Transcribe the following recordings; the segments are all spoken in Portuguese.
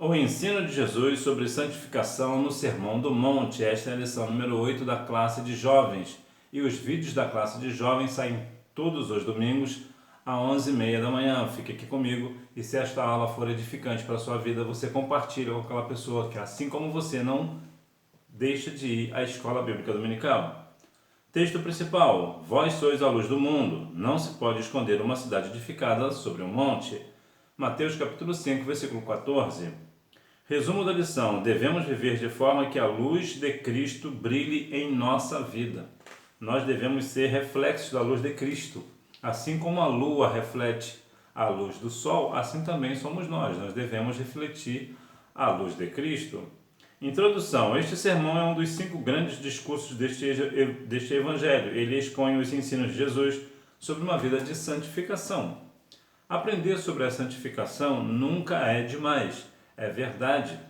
O ensino de Jesus sobre santificação no Sermão do Monte. Esta é a lição número 8 da classe de jovens. E os vídeos da classe de jovens saem todos os domingos às 11h30 da manhã. Fique aqui comigo e se esta aula for edificante para a sua vida, você compartilha com aquela pessoa que, assim como você, não deixa de ir à escola bíblica dominical. Texto principal: Vós sois a luz do mundo. Não se pode esconder uma cidade edificada sobre um monte. Mateus capítulo 5, versículo 14. Resumo da lição: devemos viver de forma que a luz de Cristo brilhe em nossa vida. Nós devemos ser reflexos da luz de Cristo. Assim como a lua reflete a luz do sol, assim também somos nós. Nós devemos refletir a luz de Cristo. Introdução: este sermão é um dos 5 grandes discursos deste evangelho. Ele expõe os ensinos de Jesus sobre uma vida de santificação. Aprender sobre a santificação nunca é demais. É verdade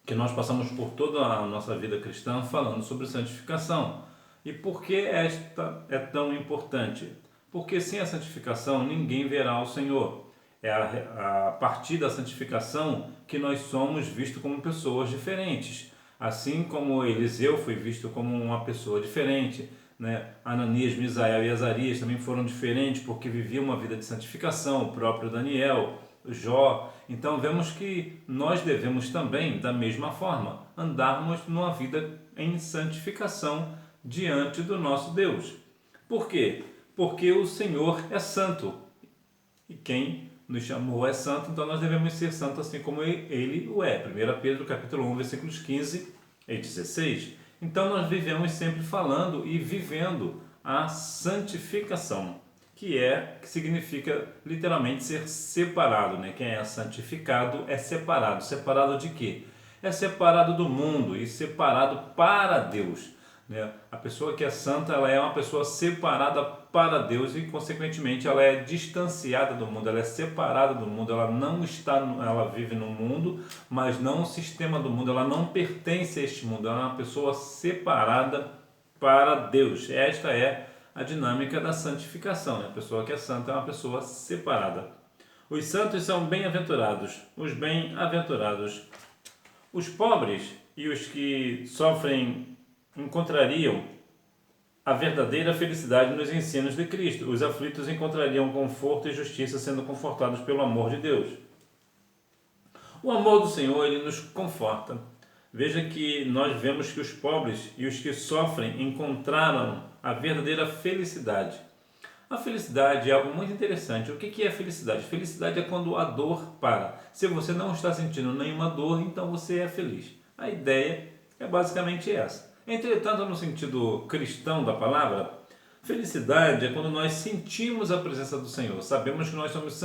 que nós passamos por toda a nossa vida cristã falando sobre santificação. E por que esta é tão importante? Porque sem a santificação ninguém verá o Senhor. É a partir da santificação que nós somos vistos como pessoas diferentes. Assim como Eliseu foi visto como uma pessoa diferente, né? Ananias, Misael e Azarias também foram diferentes porque viviam uma vida de santificação, o próprio Daniel, Jó. Então vemos que nós devemos também, da mesma forma, andarmos numa vida em santificação diante do nosso Deus. Por quê? Porque o Senhor é santo. E quem nos chamou é santo, então nós devemos ser santos assim como ele o é. 1 Pedro capítulo 1, versículos 15 e 16. Então nós vivemos sempre falando e vivendo a santificação, que significa literalmente ser separado, né? Quem é santificado é separado. Separado de quê? É separado do mundo e separado para Deus, né? A pessoa que é santa, ela é uma pessoa separada para Deus e, consequentemente, ela é distanciada do mundo, ela é separada do mundo, ela vive no mundo, mas não no sistema do mundo, ela não pertence a este mundo, ela é uma pessoa separada para Deus. Esta é a dinâmica da santificação, né? A pessoa que é santa é uma pessoa separada. Os santos são bem-aventurados, os bem-aventurados. Os pobres e os que sofrem encontrariam a verdadeira felicidade nos ensinos de Cristo. Os aflitos encontrariam conforto e justiça sendo confortados pelo amor de Deus. O amor do Senhor, ele nos conforta. Veja que nós vemos que os pobres e os que sofrem encontraram a verdadeira felicidade. A felicidade é algo muito interessante. O que é felicidade? Felicidade é quando a dor para. Se você não está sentindo nenhuma dor, então você é feliz. A ideia é basicamente essa. Entretanto, no sentido cristão da palavra, felicidade é quando nós sentimos a presença do Senhor. Sabemos que nós somos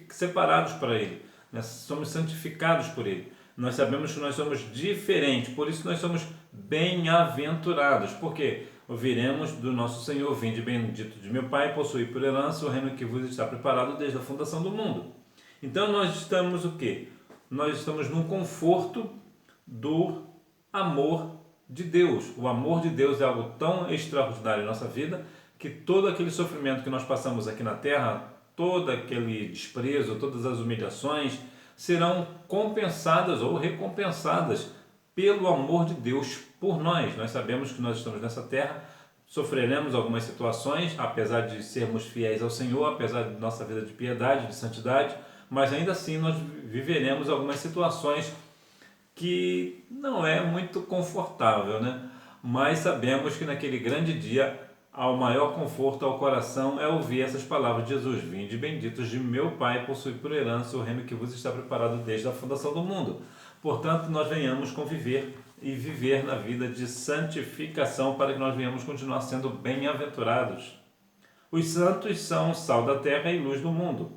separados para Ele, nós somos santificados por Ele. Nós sabemos que nós somos diferentes, por isso nós somos bem-aventurados. Porque ouviremos do nosso Senhor: vinde bendito de meu Pai, possuí por herança o reino que vos está preparado desde a fundação do mundo. Então nós estamos o quê? Nós estamos num conforto do amor de Deus. O amor de Deus é algo tão extraordinário em nossa vida que todo aquele sofrimento que nós passamos aqui na terra, todo aquele desprezo, todas as humilhações serão compensadas ou recompensadas pelo amor de Deus por nós. Nós sabemos que nós estamos nessa terra, sofreremos algumas situações, apesar de sermos fiéis ao Senhor, apesar de nossa vida de piedade, de santidade, mas ainda assim nós viveremos algumas situações que não é muito confortável, né? Mas sabemos que naquele grande dia, ao maior conforto ao coração é ouvir essas palavras de Jesus: vinde benditos de meu Pai, possui por herança o reino que vos está preparado desde a fundação do mundo. Portanto, nós venhamos conviver e viver na vida de santificação para que nós venhamos continuar sendo bem-aventurados. Os santos são o sal da terra e luz do mundo.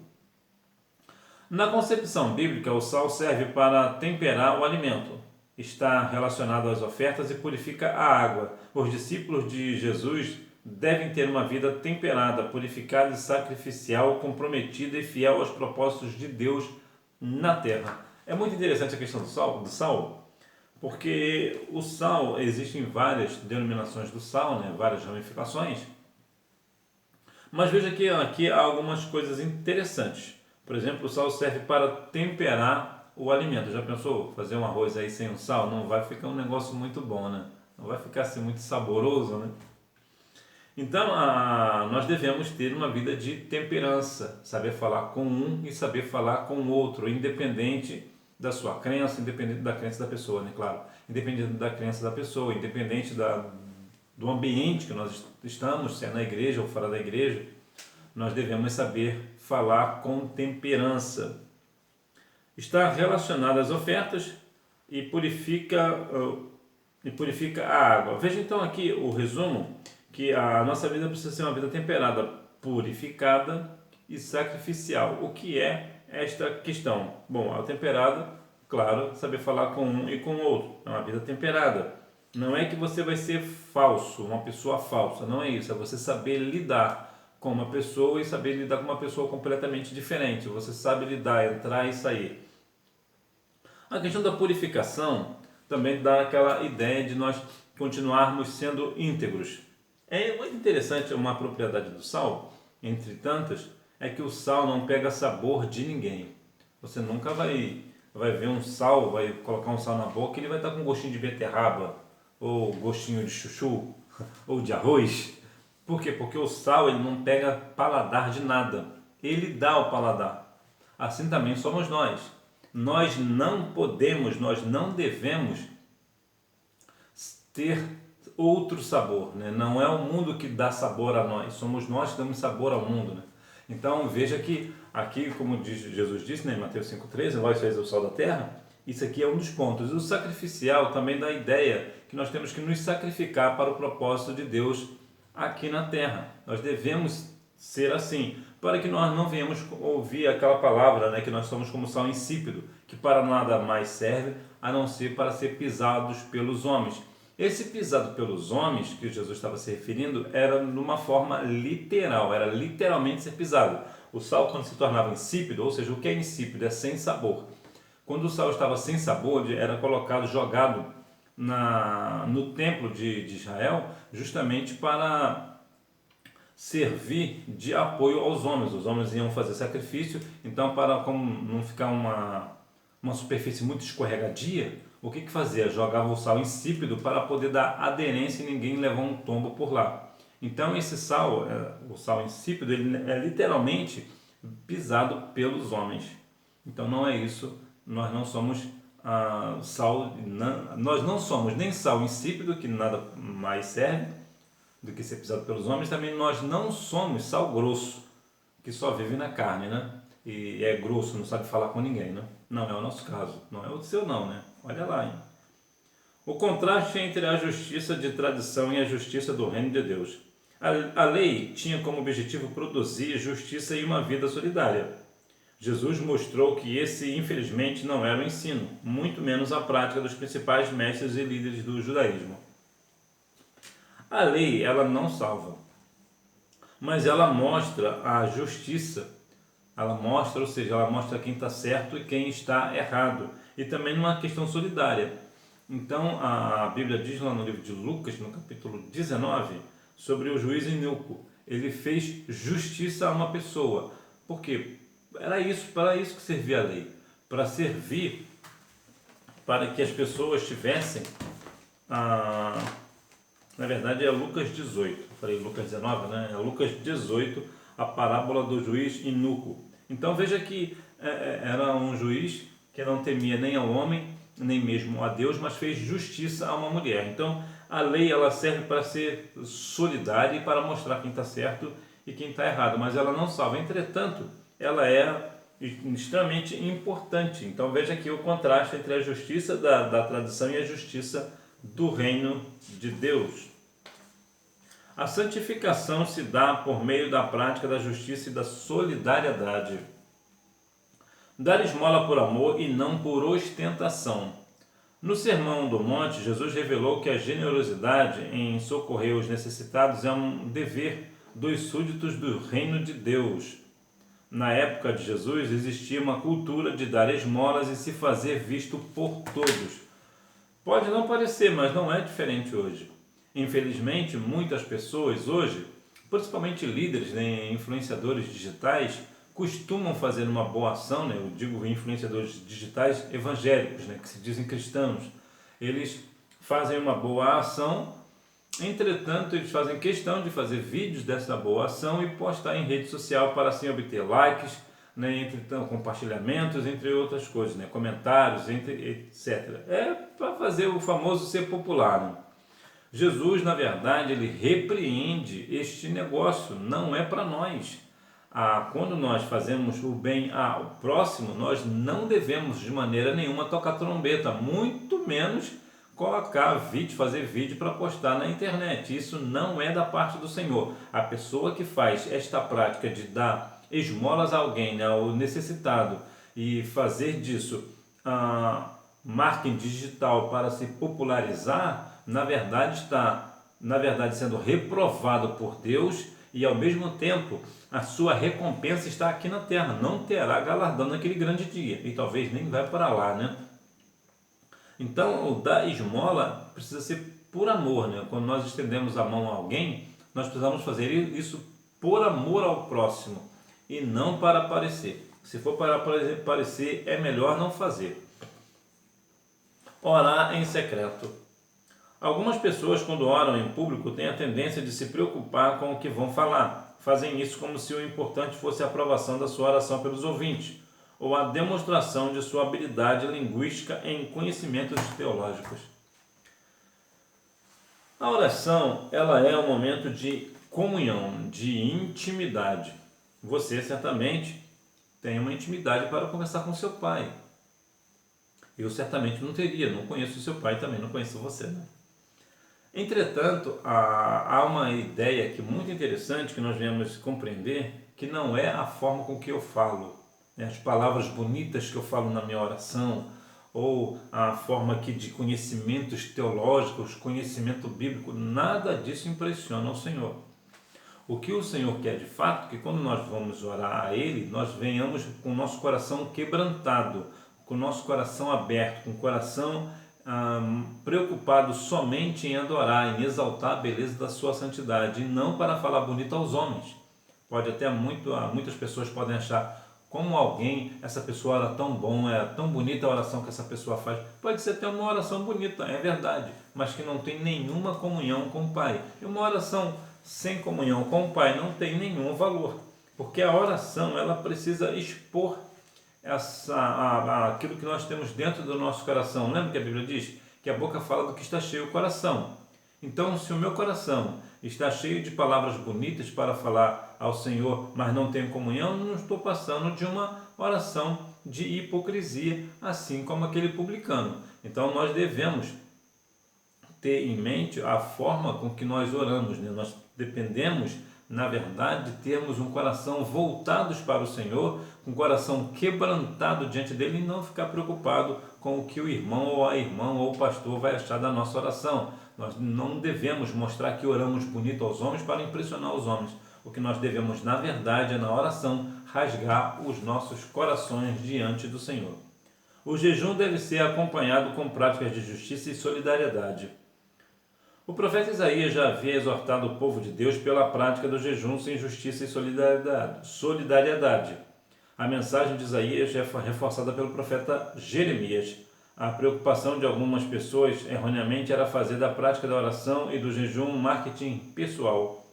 Na concepção bíblica, o sal serve para temperar o alimento. Está relacionado às ofertas e purifica a água. Os discípulos de Jesus devem ter uma vida temperada, purificada e sacrificial, comprometida e fiel aos propósitos de Deus na terra. É muito interessante a questão do sal, porque o sal, existem várias denominações do sal, né? Várias ramificações. Mas veja que aqui há algumas coisas interessantes. Por exemplo, o sal serve para temperar o alimento. Já pensou fazer um arroz aí sem o sal? Não vai ficar um negócio muito bom, né? Não vai ficar assim muito saboroso, né? Então, nós devemos ter uma vida de temperança, saber falar com um e saber falar com o outro, independente da sua crença, independente da crença da pessoa, né? Claro, independente da crença da pessoa, independente do ambiente que nós estamos, se é na igreja ou fora da igreja, nós devemos saber falar com temperança. Está relacionado às ofertas e purifica a água. Veja então aqui o resumo, que a nossa vida precisa ser uma vida temperada, purificada e sacrificial. O que é esta questão? Bom, a temperada, claro, saber falar com um e com o outro. É uma vida temperada. Não é que você vai ser falso, uma pessoa falsa, não é isso. É você saber lidar com uma pessoa e saber lidar com uma pessoa completamente diferente. Você sabe lidar, entrar e sair. A questão da purificação também dá aquela ideia de nós continuarmos sendo íntegros. É muito interessante uma propriedade do sal, entre tantas, é que o sal não pega sabor de ninguém. Você nunca vai ver um sal, vai colocar um sal na boca e ele vai estar com gostinho de beterraba, ou gostinho de chuchu, ou de arroz. Por quê? Porque o sal ele não pega paladar de nada, ele dá o paladar. Assim também somos nós. Nós não podemos, nós não devemos ter outro sabor, né? Não é o mundo que dá sabor a nós, somos nós que damos sabor ao mundo, né? Então veja que aqui, como Jesus disse, né, em Mateus 5,13, vós sois o sal da terra, isso aqui é um dos pontos. O sacrificial também dá a ideia que nós temos que nos sacrificar para o propósito de Deus aqui na terra. Nós devemos ser assim, para que nós não venhamos ouvir aquela palavra, né, que nós somos como sal insípido, que para nada mais serve a não ser para ser pisados pelos homens. Esse pisado pelos homens, que Jesus estava se referindo, era numa forma literal, era literalmente ser pisado. O sal, quando se tornava insípido, ou seja, o que é insípido? É sem sabor. Quando o sal estava sem sabor, era colocado, jogado no templo de Israel, justamente para servir de apoio aos homens. Os homens iam fazer sacrifício, então para como não ficar uma superfície muito escorregadia, o que fazia? Jogava o sal insípido para poder dar aderência e ninguém levar um tombo por lá. Então esse sal, o sal insípido, ele é literalmente pisado pelos homens. Então não é isso, nós não somos nós não somos nem sal insípido, que nada mais serve do que ser pisado pelos homens, também nós não somos sal grosso, que só vive na carne, né? E é grosso, não sabe falar com ninguém, né? Não é o nosso caso, não é o seu não, né? Olha lá, hein? O contraste entre a justiça de tradição e a justiça do reino de Deus. A lei tinha como objetivo produzir justiça e uma vida solidária. Jesus mostrou que esse, infelizmente, não era o ensino, muito menos a prática dos principais mestres e líderes do judaísmo. A lei, ela não salva, mas ela mostra a justiça. Ela mostra, ou seja, ela mostra quem está certo e quem está errado. E também numa questão solidária. Então, a Bíblia diz lá no livro de Lucas, no capítulo 19, sobre o juiz iníquo. Ele fez justiça a uma pessoa. Por quê? Era isso, para isso que servia a lei. Para servir, para que as pessoas tivessem, na verdade é Lucas 18, eu falei Lucas 19, né? É Lucas 18, a parábola do juiz iníquo. Então veja que era um juiz que não temia nem ao homem, nem mesmo a Deus, mas fez justiça a uma mulher. Então a lei ela serve para ser solidária e para mostrar quem está certo e quem está errado, mas ela não salva. Entretanto, ela é extremamente importante. Então veja aqui o contraste entre a justiça da tradição e a justiça do reino de Deus. A santificação se dá por meio da prática da justiça e da solidariedade. Dar esmola por amor e não por ostentação. No Sermão do Monte, Jesus revelou que a generosidade em socorrer os necessitados é um dever dos súditos do reino de Deus. Na época de Jesus, existia uma cultura de dar esmolas e se fazer visto por todos. Pode não parecer, mas não é diferente hoje. Infelizmente, muitas pessoas hoje, principalmente líderes, né, influenciadores digitais, costumam fazer uma boa ação, né? Eu digo influenciadores digitais evangélicos, né? Que se dizem cristãos. Eles fazem uma boa ação, entretanto, eles fazem questão de fazer vídeos dessa boa ação e postar em rede social para assim obter likes, né, então, compartilhamentos, entre outras coisas, né, comentários, etc. É para fazer o famoso ser popular. Né? Jesus, na verdade, ele repreende este negócio, não é para nós. Quando nós fazemos o bem ao próximo, nós não devemos de maneira nenhuma tocar trombeta, muito menos colocar vídeo, fazer vídeo para postar na internet. Isso não é da parte do Senhor. A pessoa que faz esta prática de dar esmolas a alguém, né, ao necessitado, e fazer disso marketing digital para se popularizar, na verdade está sendo reprovado por Deus, e ao mesmo tempo a sua recompensa está aqui na terra, não terá galardão naquele grande dia, e talvez nem vai para lá, né? Então, o dar esmola precisa ser por amor, né? Quando nós estendemos a mão a alguém, nós precisamos fazer isso por amor ao próximo e não para aparecer. Se for para aparecer, é melhor não fazer. Orar em secreto. Algumas pessoas, quando oram em público, têm a tendência de se preocupar com o que vão falar. Fazem isso como se o importante fosse a aprovação da sua oração pelos ouvintes, ou a demonstração de sua habilidade linguística em conhecimentos teológicos. A oração, ela é um momento de comunhão, de intimidade. Você certamente tem uma intimidade para conversar com seu pai. Eu certamente não teria, não conheço seu pai, também não conheço você, né? Entretanto, há uma ideia aqui muito interessante que nós viemos compreender, que não é a forma com que eu falo, as palavras bonitas que eu falo na minha oração, ou a forma aqui de conhecimentos teológicos, conhecimento bíblico, nada disso impressiona o Senhor. O que o Senhor quer de fato, que quando nós vamos orar a Ele, nós venhamos com o nosso coração quebrantado, com o nosso coração aberto, com o coração preocupado somente em adorar, em exaltar a beleza da sua santidade, e não para falar bonito aos homens. Pode até muitas pessoas podem achar, como alguém, essa pessoa ora tão bom, é tão bonita a oração que essa pessoa faz. Pode ser até uma oração bonita, é verdade, mas que não tem nenhuma comunhão com o Pai. E uma oração sem comunhão com o Pai não tem nenhum valor, porque a oração ela precisa expor aquilo que nós temos dentro do nosso coração. Lembra que a Bíblia diz que a boca fala do que está cheio o coração? Então, se o meu coração está cheio de palavras bonitas para falar ao Senhor, mas não tenho comunhão, não estou passando de uma oração de hipocrisia, assim como aquele publicano. Então, nós devemos ter em mente a forma com que nós oramos, né? Nós dependemos, na verdade, de termos um coração voltados para o Senhor, um coração quebrantado diante dele, e não ficar preocupado com o que o irmão ou a irmã ou o pastor vai achar da nossa oração. Nós não devemos mostrar que oramos bonito aos homens para impressionar os homens. O que nós devemos, na verdade, é na oração rasgar os nossos corações diante do Senhor. O jejum deve ser acompanhado com práticas de justiça e solidariedade. O profeta Isaías já havia exortado o povo de Deus pela prática do jejum sem justiça e solidariedade. A mensagem de Isaías é reforçada pelo profeta Jeremias. A preocupação de algumas pessoas erroneamente era fazer da prática da oração e do jejum um marketing pessoal,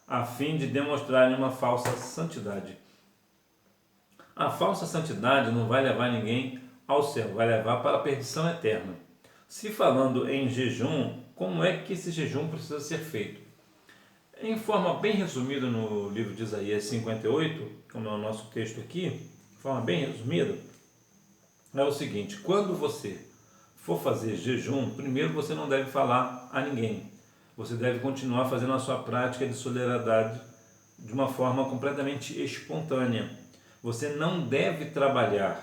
a fim de demonstrarem uma falsa santidade. A falsa santidade não vai levar ninguém ao céu, vai levar para a perdição eterna. Se falando em jejum, como é que esse jejum precisa ser feito? Em forma bem resumida no livro de Isaías 58, como é o nosso texto aqui, de forma bem resumida, é o seguinte: quando você for fazer jejum, primeiro você não deve falar a ninguém. Você deve continuar fazendo a sua prática de solidariedade de uma forma completamente espontânea. Você não deve trabalhar.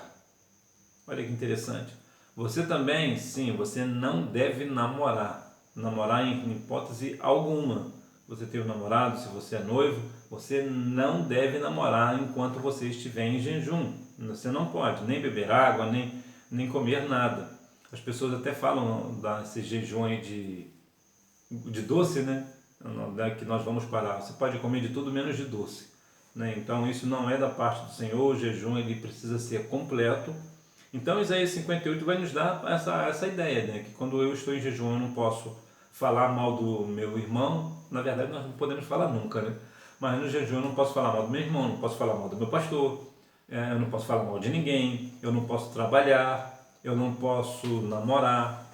Olha que interessante. Você também, sim, você não deve namorar. Namorar em hipótese alguma. Você tem um namorado, se você é noivo, você não deve namorar enquanto você estiver em jejum. Você não pode nem beber água, nem comer nada. As pessoas até falam desse jejum aí de doce, né? Que nós vamos parar. Você pode comer de tudo menos de doce. né? Então isso não é da parte do Senhor, o jejum ele precisa ser completo. Então Isaías 58 vai nos dar essa ideia, né? Que quando eu estou em jejum eu não posso falar mal do meu irmão, na verdade nós não podemos falar nunca, né? Mas no jejum eu não posso falar mal do meu irmão, não posso falar mal do meu pastor, eu não posso falar mal de ninguém, eu não posso trabalhar, eu não posso namorar,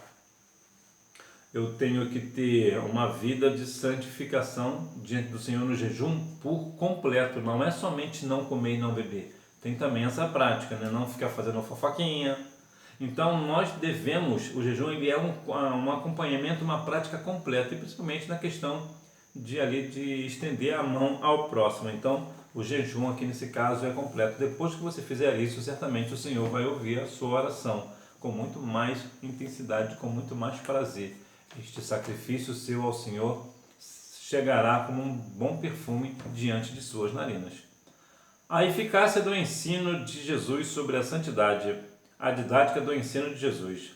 eu tenho que ter uma vida de santificação diante do Senhor no jejum por completo, não é somente não comer e não beber, tem também essa prática, né? Não ficar fazendo fofoquinha. Então nós devemos, o jejum ele é um acompanhamento, uma prática completa, e principalmente na questão de estender a mão ao próximo. Então o jejum aqui nesse caso é completo. Depois que você fizer isso, certamente o Senhor vai ouvir a sua oração com muito mais intensidade, com muito mais prazer. Este sacrifício seu ao Senhor chegará como um bom perfume diante de suas narinas. A eficácia do ensino de Jesus sobre a santidade. A didática do ensino de Jesus.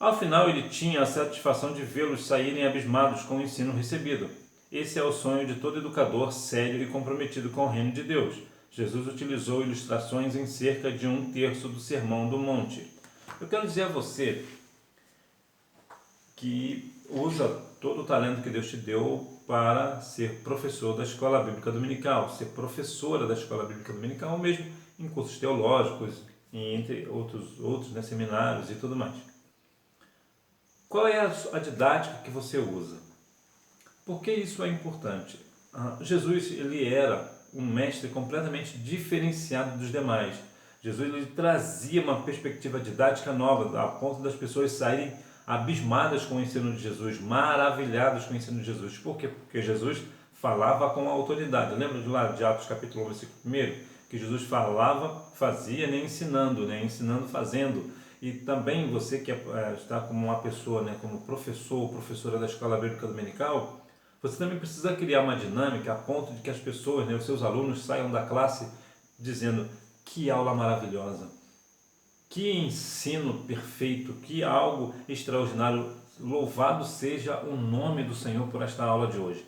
Ao final, ele tinha a satisfação de vê-los saírem abismados com o ensino recebido. Esse é o sonho de todo educador sério e comprometido com o reino de Deus. Jesus utilizou ilustrações em cerca de 1/3 do Sermão do Monte. Eu quero dizer a você que usa todo o talento que Deus te deu para ser professor da Escola Bíblica Dominical, ser professora da Escola Bíblica Dominical, ou mesmo em cursos teológicos, e entre outros né, seminários e tudo mais. Qual é a didática que você usa? Por que isso é importante? Jesus ele era um mestre completamente diferenciado dos demais. Jesus ele trazia uma perspectiva didática nova, a ponto das pessoas saírem abismadas com o ensino de Jesus, maravilhadas com o ensino de Jesus. Por quê? Porque Jesus falava com autoridade. Lembra de lá de Atos capítulo 1, versículo 1? Que Jesus falava, fazia, né, ensinando fazendo. E também você que está como uma pessoa, né, como professor ou professora da Escola Bíblica Dominical, você também precisa criar uma dinâmica a ponto de que as pessoas, né, os seus alunos saiam da classe dizendo: que aula maravilhosa, que ensino perfeito, que algo extraordinário, louvado seja o nome do Senhor por esta aula de hoje.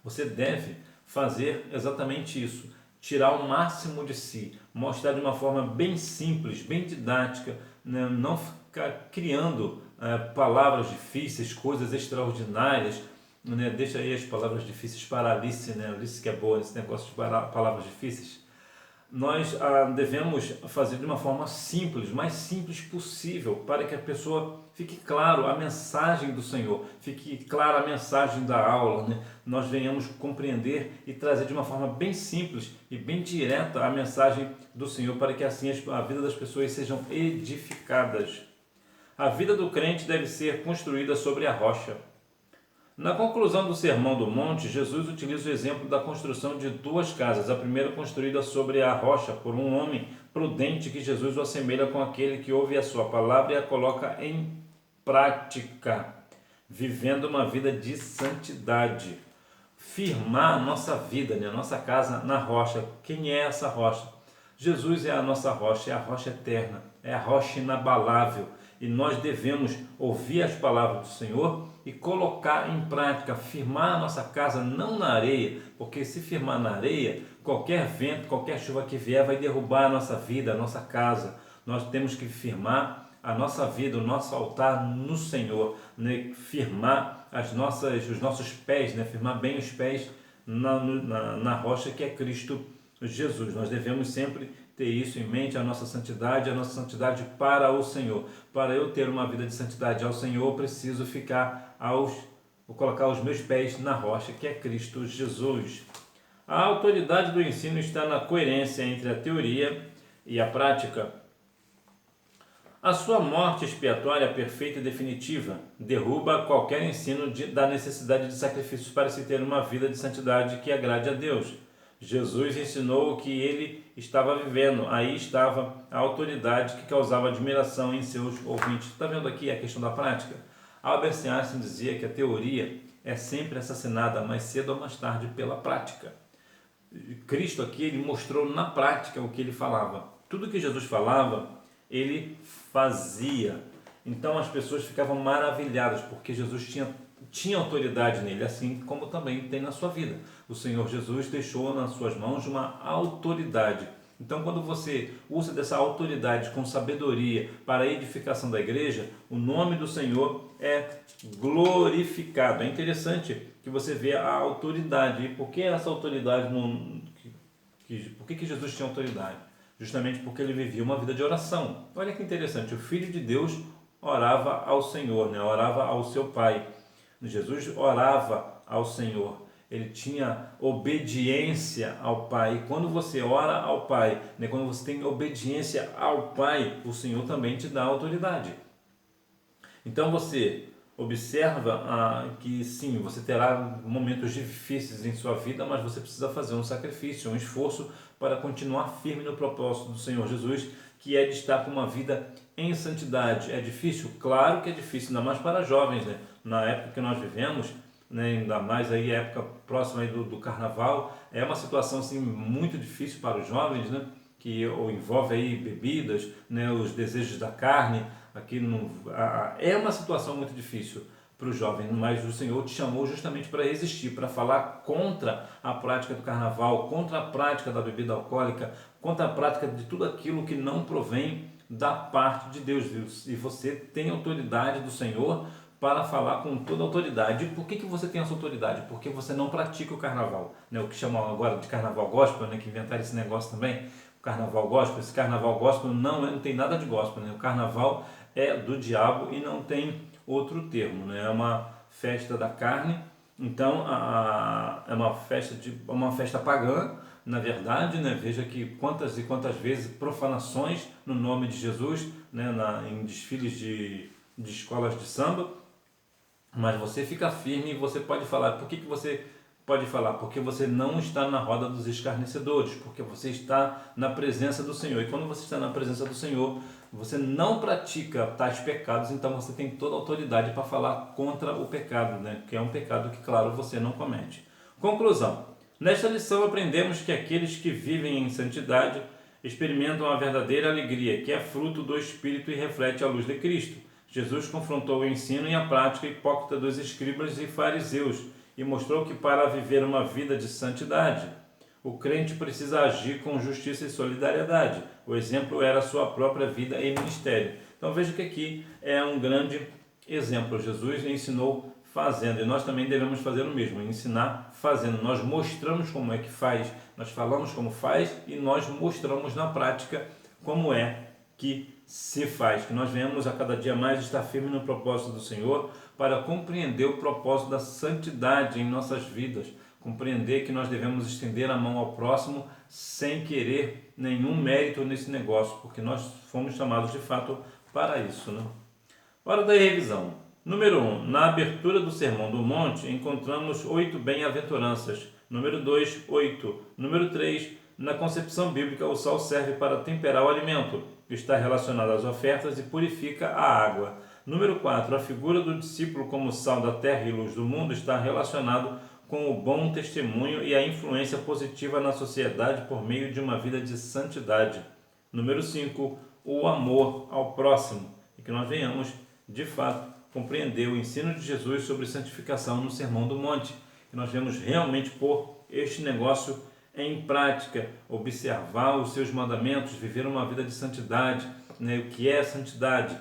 Você deve fazer exatamente isso, tirar o máximo de si, mostrar de uma forma bem simples, bem didática, né? Não ficar criando palavras difíceis, coisas extraordinárias, né? Deixa aí as palavras difíceis para a Alice, né? Alice que é boa nesse negócio de palavras difíceis. Nós devemos fazer de uma forma simples, mais simples possível, para que a pessoa fique claro a mensagem do Senhor, fique clara a mensagem da aula, né? Nós venhamos compreender e trazer de uma forma bem simples e bem direta a mensagem do Senhor, para que assim a vida das pessoas sejam edificadas. A vida do crente deve ser construída sobre a rocha. Na conclusão do Sermão do Monte, Jesus utiliza o exemplo da construção de 2 casas. A primeira construída sobre a rocha por um homem prudente, que Jesus o assemelha com aquele que ouve a sua palavra e a coloca em prática, vivendo uma vida de santidade. Firmar a nossa vida, né? A nossa casa na rocha. Quem é essa rocha? Jesus é a nossa rocha, é a rocha eterna, é a rocha inabalável. E nós devemos ouvir as palavras do Senhor e colocar em prática, firmar a nossa casa não na areia, porque se firmar na areia, qualquer vento, qualquer chuva que vier vai derrubar a nossa vida, a nossa casa. Nós temos que firmar a nossa vida, o nosso altar no Senhor, né? Firmar os nossos pés, né? Firmar bem os pés na rocha que é Cristo Jesus. Nós devemos sempre ter isso em mente, a nossa santidade para o Senhor. Para eu ter uma vida de santidade ao Senhor, eu preciso colocar os meus pés na rocha, que é Cristo Jesus. A autoridade do ensino está na coerência entre a teoria e a prática. A sua morte expiatória perfeita e definitiva derruba qualquer ensino da necessidade de sacrifícios para se ter uma vida de santidade que agrade a Deus. Jesus ensinou o que ele estava vivendo, aí estava a autoridade que causava admiração em seus ouvintes. Está vendo aqui a questão da prática? Albert Einstein dizia que a teoria é sempre assassinada mais cedo ou mais tarde pela prática. Cristo aqui ele mostrou na prática o que ele falava. Tudo que Jesus falava, ele fazia. Então as pessoas ficavam maravilhadas porque Jesus tinha autoridade nele, assim como também tem na sua vida. o Senhor Jesus deixou nas suas mãos uma autoridade. Então, quando você usa dessa autoridade com sabedoria para a edificação da igreja, o nome do Senhor é glorificado. É interessante que você vê a autoridade. E por que essa autoridade? Por que Jesus tinha autoridade? Justamente porque ele vivia uma vida de oração. Olha que interessante, o Filho de Deus orava ao Senhor, né? Orava ao seu Pai. Jesus orava ao Senhor. Ele tinha obediência ao Pai. E quando você ora ao Pai, né? Quando você tem obediência ao Pai, o Senhor também te dá autoridade. Então você observa que sim, você terá momentos difíceis em sua vida, mas você precisa fazer um sacrifício, um esforço para continuar firme no propósito do Senhor Jesus, que é de estar com uma vida em santidade. É difícil? Claro que é difícil, ainda mais para jovens, né? Na época que nós vivemos, né? Ainda mais aí a época próxima aí do carnaval, é uma situação assim, muito difícil para os jovens, né? Que envolve aí bebidas, né? Os desejos da carne. Aqui é uma situação muito difícil para o jovem, mas o Senhor te chamou justamente para resistir, para falar contra a prática do carnaval, contra a prática da bebida alcoólica, contra a prática de tudo aquilo que não provém da parte de Deus. E você tem autoridade do Senhor para falar com toda a autoridade. E por que você tem essa autoridade? Porque você não pratica o carnaval, né? O que chamam agora de carnaval gospel, né? Que inventaram esse negócio também, o carnaval gospel. Esse carnaval gospel não tem nada de gospel, né? O carnaval é do diabo e não tem outro termo, né? É uma festa da carne. Então é uma festa pagã, na verdade, né? Veja que quantas e quantas vezes profanações no nome de Jesus, né? Em desfiles de escolas de samba. Mas você fica firme e você pode falar. Por que você pode falar? Porque você não está na roda dos escarnecedores, porque você está na presença do Senhor. E quando você está na presença do Senhor, você não pratica tais pecados, então você tem toda a autoridade para falar contra o pecado, né? Que é um pecado que, claro, você não comete. Conclusão. Nesta lição aprendemos que aqueles que vivem em santidade experimentam a verdadeira alegria, que é fruto do Espírito e reflete a luz de Cristo. Jesus confrontou o ensino e a prática hipócrita dos escribas e fariseus e mostrou que para viver uma vida de santidade, o crente precisa agir com justiça e solidariedade. O exemplo era a sua própria vida e ministério. Então veja que aqui é um grande exemplo. Jesus ensinou fazendo e nós também devemos fazer o mesmo, ensinar fazendo. Nós mostramos como é que faz, nós falamos como faz e nós mostramos na prática como é que se faz, que nós venhamos a cada dia mais estar firme no propósito do Senhor para compreender o propósito da santidade em nossas vidas, compreender que nós devemos estender a mão ao próximo sem querer nenhum mérito nesse negócio, porque nós fomos chamados de fato para isso, né? Hora da revisão. Número 1. Na abertura do Sermão do Monte, encontramos 8 bem-aventuranças. Número 2, 8. Número 3. Na concepção bíblica, o sal serve para temperar o alimento, que está relacionado às ofertas e purifica a água. Número 4. A figura do discípulo como sal da terra e luz do mundo está relacionado com o bom testemunho e a influência positiva na sociedade por meio de uma vida de santidade. Número 5. O amor ao próximo. E que nós venhamos, de fato, compreender o ensino de Jesus sobre santificação no Sermão do Monte. Que nós venhamos realmente pôr este negócio em prática, observar os seus mandamentos, viver uma vida de santidade, né? O que é santidade?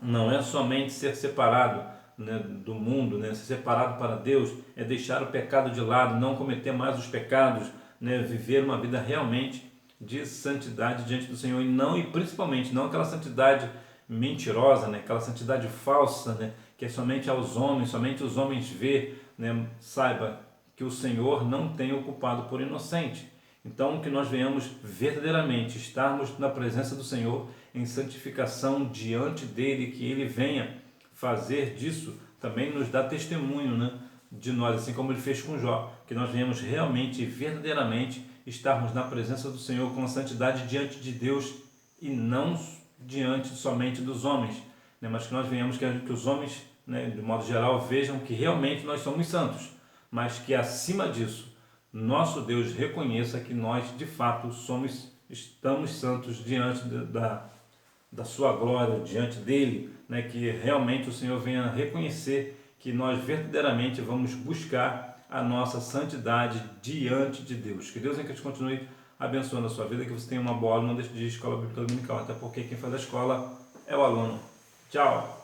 Não é somente ser separado, né, do mundo, né? Ser separado para Deus, é deixar o pecado de lado, não cometer mais os pecados, né? Viver uma vida realmente de santidade diante do Senhor e principalmente não aquela santidade mentirosa, né? Aquela santidade falsa, né? Que é somente aos homens, somente os homens ver, né? Saiba que o Senhor não tem o culpado por inocente. Então, que nós venhamos verdadeiramente estarmos na presença do Senhor em santificação diante dEle, que Ele venha fazer disso, também nos dá testemunho, né, de nós, assim como Ele fez com Jó, que nós venhamos realmente e verdadeiramente estarmos na presença do Senhor com santidade diante de Deus e não diante somente dos homens, né, mas que nós venhamos que os homens, né, de modo geral, vejam que realmente nós somos santos, mas que acima disso, nosso Deus reconheça que nós de fato estamos santos diante da sua glória, diante dele, né? Que realmente o Senhor venha reconhecer que nós verdadeiramente vamos buscar a nossa santidade diante de Deus. Que Deus continue abençoando a sua vida, que você tenha uma boa aula, não deixe de ir à escola bíblica dominical, até porque quem faz a escola é o aluno. Tchau!